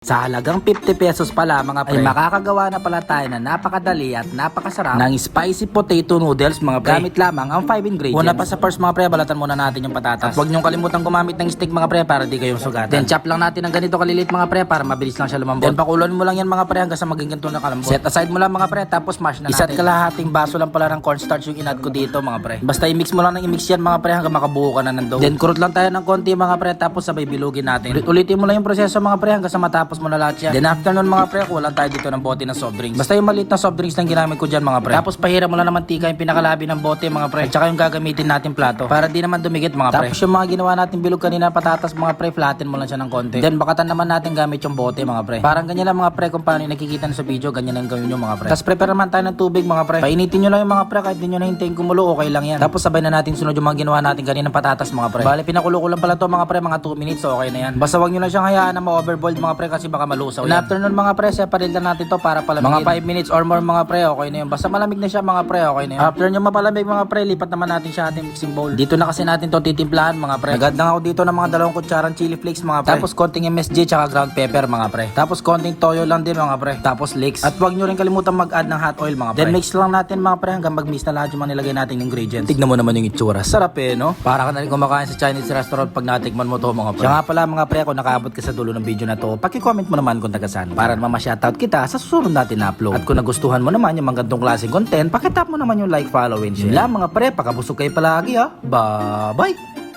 Sa halagang 50 pesos pala mga pre, ay makakagawa na pala tayo na napakadali at napakasarap ng spicy potato noodles mga pre. Gamit lamang ang 5 ingredients. Una pa sa first mga pre, balatan muna natin yung patatas. At huwag niyong kalimutan gumamit ng stick mga pre para di kayong sugatan. Then chop lang natin ng ganito kalilit mga pre para mabilis lang siya lumambot. Then pakuloan mo lang yan mga pre hanggang sa maging ganito na kalambot. Set aside mo lang mga pre tapos mash na natin. Isa't kalahating baso lang pala ng cornstarch yung inad ko dito mga pre. Basta i-mix mo lang ng i-mix yan mga pre hanggang makabuo ka na ng dough. Then kurot lang tayo ng konti mga pre tapos sabay bilugin natin. Ulitin mo lang yung proseso mga pre hanggang sa matapos mo na lahat yan. Then after nun mga pre, kulang tayo dito ng bote ng soft drinks. Basta yung maliit na soft drinks lang ginamit ko dyan mga pre. Tapos pahiram mo lang naman tika yung pinakalabi ng bote mga pre. At saka yung gagamitin natin plato para di naman dumikit mga pre. Tapos yung mga ginawa natin bilog kanina patatas mga pre, flatten mo lang siya ng konti. Then bakatan naman natin gamit yung bote mga pre. Parang ganyan lang mga pre kung paano yung nakikita sa video, ganyan lang gawin yung mga pre. Tapos prepare naman tayo ng tubig mga pre. Painitin nyo lang yung mga pre kahit di nyo nahintayin kumulo, okay lang yan. Tapos sabay na natin sunod yung mga ginawa natin kanina patatas mga pre. Bale pinakulo ko lang pala to mga pre, mga 2 minutes, so okay na yan. Basta wag nyo lang siyang hayaan na ma-overboiled mga pre kasi baka malusaw yan. After nun mga pre, separate lang natin to para palamigin. Mga 5 minutes or more mga pre, okay na yun. Basta malamig na siya mga pre, okay na yun. After nyo mapalamig mga pre, lipat naman natin siya ating mixing bowl. Dito na kasi natin to titimplahan mga pre. Nagad lang ako dito ng mga 2 kutsarang chili flakes mga pre. Tapos konting MSG tsaka ground pepper mga pre. Tapos konting toyo lang din mga pre. Tapos leeks. At wag nyo rin kalimutan mag-add ng hot oil mga pre. Then mix lang natin mga pre hanggang mag-mix na lahat yung mga nilagay nating ingredients. Tignan mo naman yung itsura. Sarap eh no? Para ka na rin kumakain sa Chinese restaurant pag natikman mo to mga pre. Siya nga pala mga pre, kung nakaabot ka sa dulo ng video na to, paki-comment mo naman kung taga saan para naman ma-shoutout kita sa susunod natin na upload. At kung nagustuhan mo naman yung mga gantong klaseng content, pakitap mo naman yung like, follow, and share. Yun lang mga pre, pakabusog kayo palagi ha. Bye-bye!